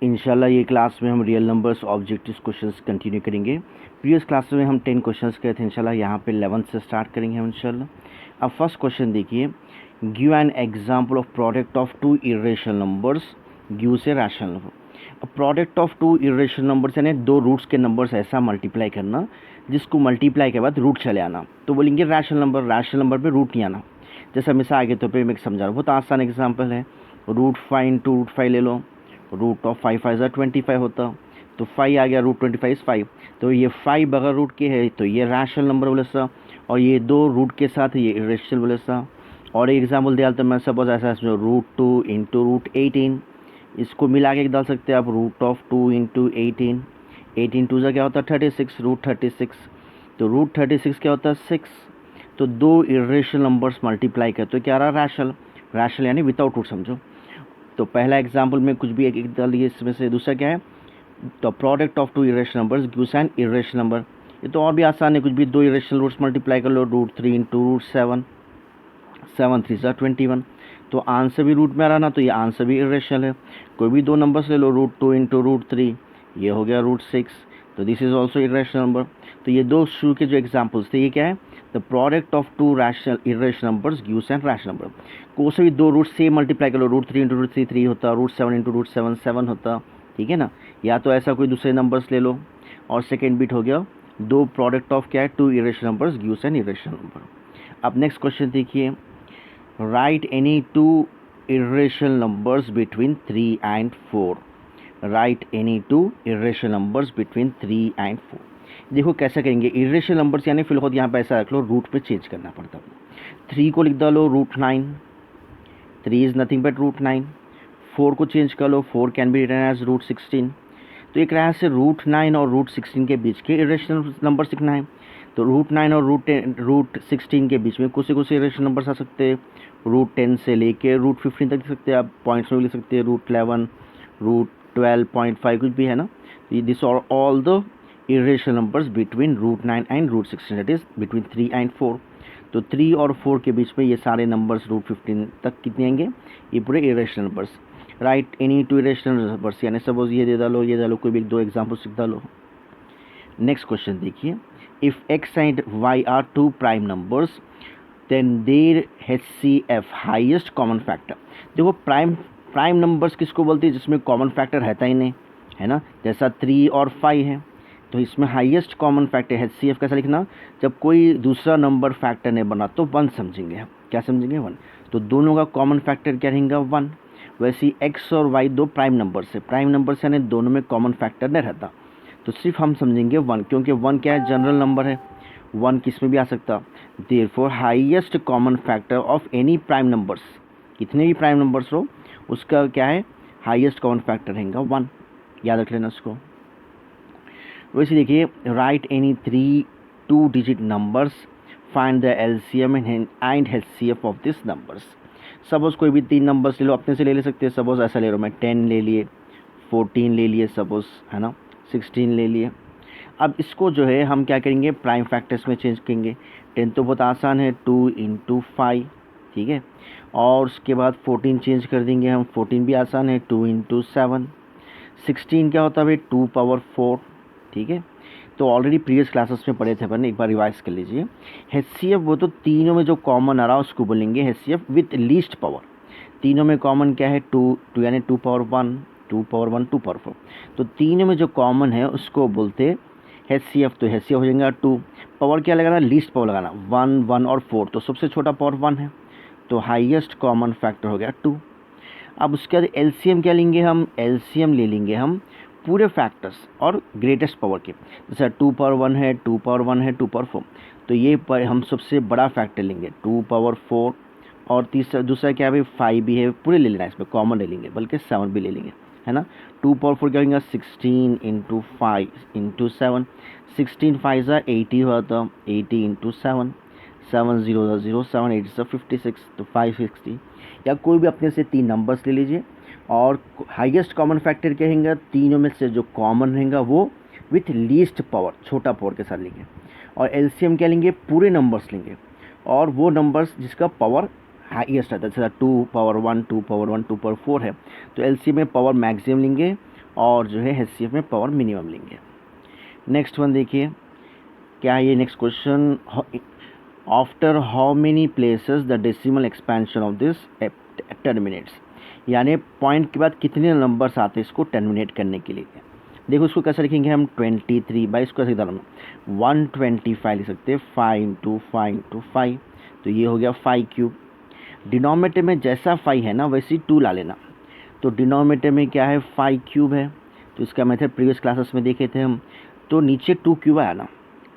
इंशाल्लाह ये क्लास में हम real numbers objective questions continue करेंगे। प्रीवियस क्लास में हम 10 क्वेश्चंस किए थे, इंशाल्लाह यहाँ पे 11th से स्टार्ट करेंगे हम इंशाल्लाह। अब फर्स्ट क्वेश्चन देखिए, give an example of product of two irrational numbers, give say rational number. अब product of two irrational numbers यानी दो रूट्स के नंबर्स ऐसा मल्टीप्लाई करना जिसको मल्टीप्लाई के बाद रूट चले आना, तो बोलेंगे रैशनल नंबर। रैशनल नंबर पे रूट नहीं आना। जैसा मिसाल के तौर पे मैं समझा रहा हूँ, बहुत आसान एग्जाम्पल है। रूट 5 इंटू रूट 5 ले लो, रूट ऑफ 5 5 25 होता, तो 5 आ गया, रूट 25 इज 5। तो ये 5 बगैर रूट के है तो ये रैशनल नंबर बोले सा, और ये दो रूट के साथ ये इरेशनल बोले सा। और एक एग्जाम्पल दिया तो मैं सपोज ऐसा समझो, रूट 2 इंटू रूट 18, इसको मिला के डाल सकते हैं आप, रूट ऑफ 2 इंटू 18, 18 टू सा क्या होता है 36, रूट 36। तो रूट 36 क्या होता है 6। तो दो इरेशनल नंबर्स मल्टीप्लाई कर तो क्या रहा रैशनल। रैशनल यानी विदाउट रूट समझो। तो पहला एग्जाम्पल में कुछ भी एक डालिए इसमें से। दूसरा क्या है, तो product of two irrational numbers gives an irrational number. ये तो और भी आसान है, कुछ भी दो इरेशनल रूट्स मल्टीप्लाई कर लो, रूट 3 इंटू रूट 7, 7 3 सा 21। तो आंसर भी रूट में आ रहा ना, तो ये आंसर भी इरेशनल है। कोई भी दो नंबर्स ले लो, रूट 2 इंटू रूट 3, ये हो गया रूट 6, तो this is also irrational number. तो ये दो शुरू के जो एग्जाम्पल्स थे, ये क्या है, the product of to rational irrational numbers gives N rational number. को से भी दो रूट से मल्टीप्लाई कर लो, रूट 3 इंटू रूट 3 3 होता, रूट 7 इंटू रूट 7 7 होता, ठीक है ना। या तो ऐसा कोई दूसरे नंबर्स ले लो, और सेकेंड बिट हो गया दो प्रोडक्ट ऑफ क्या है two irrational numbers gives an irrational number. अब नेक्स्ट क्वेश्चन देखिए, write any two irrational numbers between 3 and 4. Write any two irrational numbers between 3 and 4. देखो कैसा करेंगे, irrational numbers यानी फिलहाल यहाँ पे ऐसा रख लो, रूट पे चेंज करना पड़ता है। 3 को लिख डालो root 9, 3 is nothing but root 9। 4 को चेंज कर लो, 4 can be written as root 16। तो एक तरह से रूट 9 और रूट 16 के बीच के इरेशनल नंबर सीखना है। तो रूट 9 और रूट 16 के बीच में कुछ से कुछ इरेशनल नंबर आ सकते हैं। रूट 10 से लेके रूट 15 तक लिख सकते हैं आप, पॉइंट्स में भी लिख सकते हैं, रूट 11, रूट 12.5 कुछ भी है ना। This are all the irrational numbers between root 9 and root 16, that is between 3 and 4। तो 3 और 4 के बीच में ये सारे नंबर्स रूट 15 तक कितने आएंगे, ये पूरे irrational numbers. Right any to irrational numbers यानी सपोज ये दे डालो, ये डालो, कोई भी दो एग्जाम्पल लिख डालो। नेक्स्ट क्वेश्चन देखिए, if x and y are two prime numbers then their HCF highest common factor. देखो प्राइम नंबर्स किसको बोलते हैं, जिसमें कॉमन फैक्टर रहता ही नहीं है ना, जैसा 3 और 5 है। तो इसमें हाईएस्ट कॉमन फैक्टर HCF कैसा लिखना, जब कोई दूसरा नंबर फैक्टर नहीं बना तो 1 समझेंगे। क्या समझेंगे 1। तो दोनों का कॉमन फैक्टर क्या रहेगा 1। वैसे ही x और y दो प्राइम नंबर्स है, प्राइम नंबर्स यानी दोनों में कॉमन फैक्टर नहीं रहता, तो सिर्फ हम समझेंगे 1, क्योंकि 1 क्या है, जनरल नंबर है, 1 किस में भी आ सकता। Therefore highest common factor of any prime numbers, कितने भी प्राइम नंबर्स हो उसका क्या है, हाईएस्ट कॉमन फैक्टर रहेगा 1। याद रख लेना उसको। वैसे देखिए, write any 3 2 digit numbers, find the LCM and HCF of this numbers. Suppose कोई भी 3 नंबर्स ले लो, अपने से ले सकते हैं। सपोज ऐसा ले रहा हूँ मैं, 10 ले लिए, 14 ले लिए सपोज, है ना, 16 ले लिए। अब इसको जो है हम क्या करेंगे, प्राइम फैक्टर्स में चेंज करेंगे। 10 तो बहुत आसान है, 2 इंटू 5, ठीक है। और उसके बाद 14 चेंज कर देंगे हम, 14 भी आसान है, 2 इंटू 7। 16 क्या होता है भाई, 2 पावर 4, ठीक है। तो ऑलरेडी प्रीवियस क्लासेस में पढ़े थे अपन, एक बार रिवाइज कर लीजिए। HCF वो तो तीनों में जो कॉमन आ रहा है उसको बोलेंगे HCF विथ लीस्ट पावर। तीनों में कॉमन क्या है, 2 यानी 2 पावर 1, 2 पावर 1, 2 पावर 4। तो तीनों में जो कॉमन है उसको बोलते HCF। तो HCF हो जाएगा 2। पावर क्या लगाना, लीस्ट पावर लगाना, 1 1 और 4, तो सबसे छोटा पावर 1 है, तो हाईएस्ट कॉमन फैक्टर हो गया 2। अब उसके बाद LCM क्या लेंगे हम, LCM ले लेंगे हम पूरे फैक्टर्स और ग्रेटेस्ट पावर के। जैसे 2 पावर 1 है, 2 पावर 1 है, 2 पावर 4, तो ये पर हम सबसे बड़ा फैक्टर लेंगे 2 पावर 4। और तीसरा दूसरा क्या है भाई, 5 भी है, पूरे ले लेना, इसमें कॉमन ले लेंगे, बल्कि 7 भी ले लेंगे, है ना। 2 पावर 4 क्या होगा, 16 इंटू 5 इंटू 7, 16 5 ज़ा 80 हुआ, तो 80 इंटू 7, 7 0 0 7 8 ज़ा 56, तो 560। या कोई भी अपने से 3 नंबर्स ले लीजिए, और हाईएस्ट कॉमन फैक्टर क्या रहेंगे, तीनों में से जो कॉमन रहेगा वो विथ लीस्ट पावर, छोटा पावर के साथ लेंगे। और LCM क्या लेंगे, पूरे नंबर्स लेंगे, और वो नंबर्स जिसका पावर हाईएस्ट रहता है। जैसे 2 पावर 1, 2 पावर 1, 2 पावर 4 है, तो LCM में पावर मैक्सिमम लेंगे और जो है HCF में पावर मिनिमम लेंगे। नेक्स्ट वन देखिए क्या है ये next question, after how many places the decimal expansion of this terminates, यानी पॉइंट के बाद कितने नंबर्स आते हैं इसको टर्मिनेट करने के लिए। देखो इसको कैसे लिखेंगे हम 23 बाई इसको ऐसे डालना 125 लिख सकते हैं 5 × 5 × 5, तो ये हो गया 5 क्यूब। डिनोमिनेटर में जैसा 5 है ना वैसे ही 2 ला लेना, तो डिनोमिनेटर में क्या है 5 क्यूब है, तो इसका मेथड प्रीवियस क्लासेस में देखे थे हम, तो नीचे 2 क्यूब आया ना,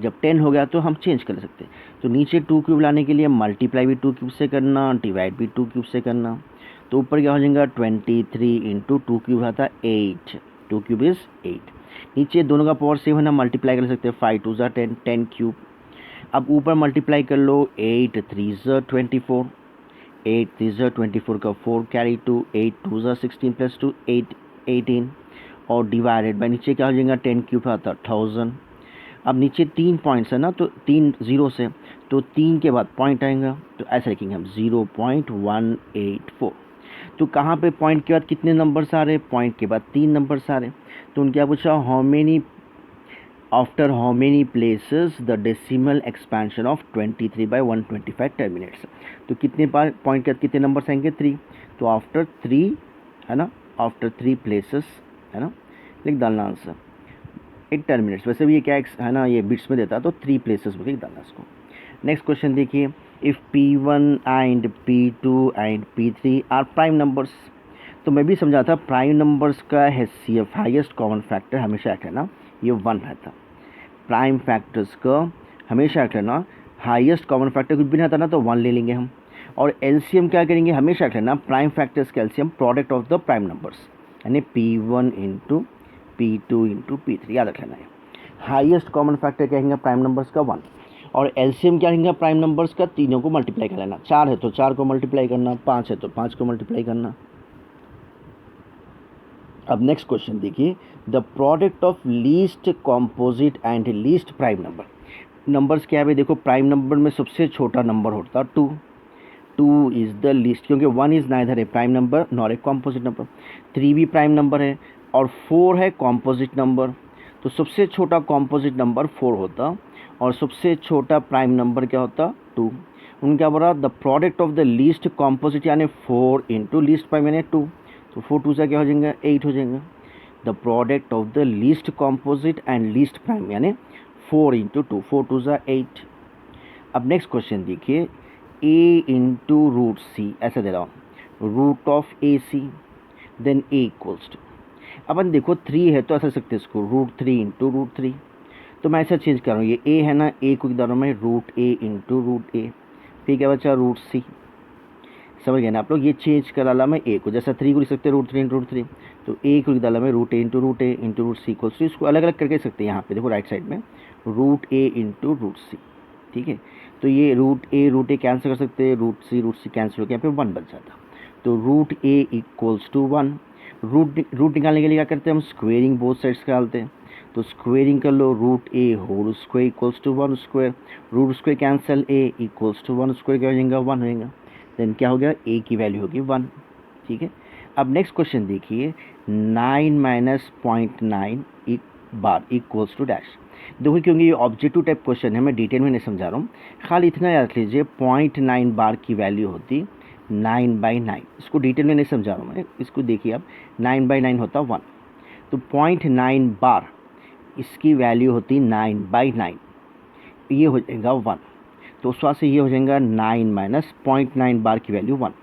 जब 10 हो गया तो हम चेंज कर सकते हैं। तो नीचे 2 क्यूब लाने के लिए मल्टीप्लाई भी 2 क्यूब से करना, डिवाइड भी 2 क्यूब से करना, तो ऊपर क्या हो जाएगा 23 × 2 क्यूब आता 8, 2 क्यूब इज़ 8। नीचे दोनों का पावर सेम है ना, मल्टीप्लाई कर सकते हैं 5 × 2 = 10, 10 क्यूब। अब ऊपर मल्टीप्लाई कर लो 8 × 3 = 24, 8 × 3 = 24 का 4 कैरी 2, 8 × 2 = 16 + 2 8 18, और डिवाइडेड बाय नीचे क्या हो जाएगा 10 क्यूब आता 1000। अब नीचे 3 पॉइंट्स है ना, तो 3 0 से, तो 3 के बाद पॉइंट आएगा, तो ऐसे लिखेंगे हम 0.184। तो कहाँ पे पॉइंट के बाद कितने नंबर्स आ रहे, पॉइंट के बाद 3 नंबर्स आ रहे। तो उनके क्या पूछा, after how many places the decimal expansion of 23/125 terminates, तो कितने बार पॉइंट के बाद कितने नंबर्स आएंगे 3, तो आफ्टर 3 है ना, आफ्टर 3 प्लेसेस है ना, लिख डालना आंसर। एक टर्मिनेट्स वैसे भी ये क्या है ना, ये बिट्स में देता है, तो 3 प्लेसेस में लिख डालना इसको। नेक्स्ट क्वेश्चन देखिए, if P1 and P2 and P3 are prime numbers, तो मैं भी समझा था प्राइम नंबर्स का HCF हाईएस्ट कॉमन फैक्टर हमेशा याद रखना ये 1 रहता। प्राइम फैक्टर्स का हमेशा याद रखना हाईएस्ट कॉमन फैक्टर कुछ भी नहीं आता ना, तो 1 ले लेंगे हम। और LCM क्या करेंगे, हमेशा याद रखना प्राइम फैक्टर्स का LCM product of the prime numbers, यानी P1 × P2 × P3 याद रख लेना है। हाईएस्ट कॉमन फैक्टर क्या कहेंगे प्राइम नंबर्स का 1, और LCM क्या कहेंगे प्राइम नंबर्स का, तीनों को मल्टीप्लाई कर लेना, 4 है तो 4 को मल्टीप्लाई करना, 5 है तो 5 को मल्टीप्लाई करना। अब नेक्स्ट क्वेश्चन देखिए, the product of least composite and least prime number. Numbers क्या है, देखो प्राइम नंबर में सबसे छोटा नंबर होता 2, 2 इज़ द लीस्ट, क्योंकि 1 is neither A prime number nor a composite number, 3 भी प्राइम नंबर है और 4 है कॉम्पोजिट नंबर, तो सबसे छोटा कॉम्पोजिट नंबर 4 होता और सबसे छोटा प्राइम नंबर क्या होता 2। उनका बोला the product of the least composite यानी 4 × लीस्ट प्राइम यानी 2, तो 4 2 से क्या हो जाएगा 8 हो जाएगा। The product of the least composite and least prime यानी 4 × 2, 4 2 = 8। अब नेक्स्ट क्वेश्चन देखिए, a × √c ऐसा दे रहा हूँ, root of AC, then a equals to, अपन देखो 3 है तो ऐसा सकते हैं इसको √3 × √3, तो मैं ऐसा चेंज कर रहा हूँ, ये a है ना, a को इधर मैं √a × √a, फिर क्या बचा √c, समझ गए ना आप लोग, ये चेंज कर डाला मैं a को, जैसा 3 को लिख सकते हैं √3 × √3, तो a को लिख डाला मैं √a × √a × √c equals to, इसको अलग अलग करके सकते हैं यहाँ पे देखो राइट साइड में √a × √c, ठीक है। तो ये √a कैंसिल कर सकते हैं, √c कैंसिल हो गया, यहाँ पे 1 बच जाता, तो √a इक्वल्स टू 1। रूट निकालने के लिए क्या करते हैं हम, स्क्वेयरिंग बोथ साइड्स निकालते हैं, तो स्क्वेयरिंग कर लो √a whole square equals to 1 square, root square cancel, a equals to 1 square क्या हो जाएगा 1 होएगा, देन क्या हो गया a की वैल्यू होगी 1, ठीक है। अब नेक्स्ट क्वेश्चन देखिए, 9 - 0.9 बार इक्वल्स टू डैश। देखो क्योंकि ये ऑब्जेक्टिव टाइप क्वेश्चन है, मैं डिटेल में नहीं समझा रहा हूँ, खाली इतना याद रख लीजिए 0.9 बार की वैल्यू होती 9/9, इसको डिटेल में नहीं समझा रहा हूँ मैं, इसको देखिए अब 9/9 होता 1, तो 0.9 बार इसकी वैल्यू होती 9/9, ये हो जाएगा 1, तो उस वजह से ये हो जाएगा 9 - 0.9 बार की वैल्यू 1,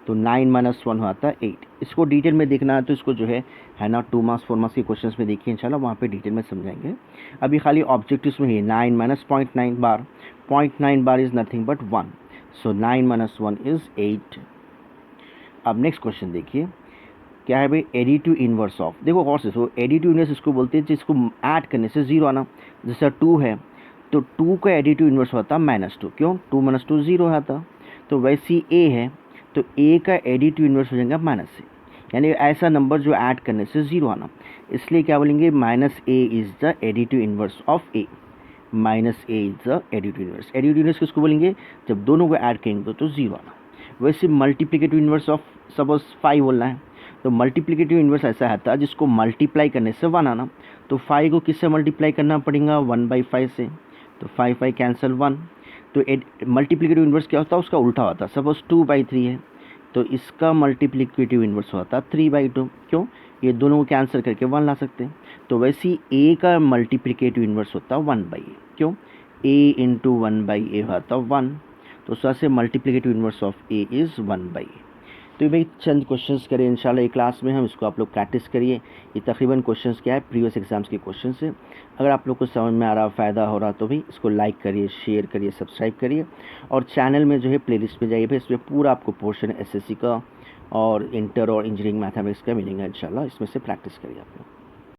तो 9 - 1 होता 8। इसको डिटेल में देखना है तो इसको जो है ना 2 मार्क्स 4 मार्क्स के क्वेश्चंस में देखिए इंशाल्लाह, वहाँ पे डिटेल में समझाएंगे। अभी खाली ऑब्जेक्टिव्स में ही 9 - 0.9 bar, 0.9 bar is nothing but 1, so 9 - 1 is 8। अब नेक्स्ट क्वेश्चन देखिए, क्या है भाई, एडिटिव इन्वर्स ऑफ, देखो और से सो एडिटिव इन्वर्स इसको बोलते हैं जिसको ऐड करने से 0 आना, जैसा 2 है तो 2 का एडिटिव इन्वर्स होता -2, क्यों 2 - 2 0 आता, तो वैसी a है तो a का एडिटिव इन्वर्स हो जाएगा -a, यानी ऐसा नंबर जो ऐड करने से 0 आना, इसलिए क्या बोलेंगे -a is the additive inverse of a, -a is the additive inverse. Additive inverse किसको बोलेंगे, जब दोनों को ऐड करेंगे तो 0 आना। वैसे मल्टीप्लिकेटिव इन्वर्स ऑफ सपोज 5 बोलना है, तो मल्टीप्लिकेटिव इन्वर्स ऐसा आता है जिसको मल्टीप्लाई करने से 1 आना। तो 5 को किससे मल्टीप्लाई करना पड़ेगा, 1/5 से। तो 5 कैंसिल 1। तो मल्टीप्लिकेटिव इन्वर्स क्या होता है, उसका उल्टा होता है। सपोज 2/3 है तो इसका मल्टीप्लिकेटिव इन्वर्स होता है 3/2। क्यों, ये दोनों को कैंसिल करके 1 ला सकते हैं। तो वैसे ही ए का मल्टीप्लिकेटिव इन्वर्स होता है 1/a। क्यों, a इंटू 1/a होता है 1। तो उस तरह से multiplicative inverse of a is 1/a। तो ये भाई चंद क्वेश्चंस करें इंशाल्लाह एक क्लास में हम, इसको आप लोग प्रैक्टिस करिए। ये तकरीबन क्वेश्चंस क्या है, प्रीवियस एग्जाम्स के क्वेश्चन है। अगर आप लोग को समझ में आ रहा, फ़ायदा हो रहा तो भी इसको लाइक करिए, शेयर करिए, सब्सक्राइब करिए। और चैनल में जो है प्लेलिस्ट में जाइए भाई, इसमें पूरा आपको पोर्शन एसएससी का और इंटर और इंजीनियरिंग मैथमेटिक्स का मिलेगा इंशाल्लाह। इसमें से प्रैक्टिस करिए आप लोग।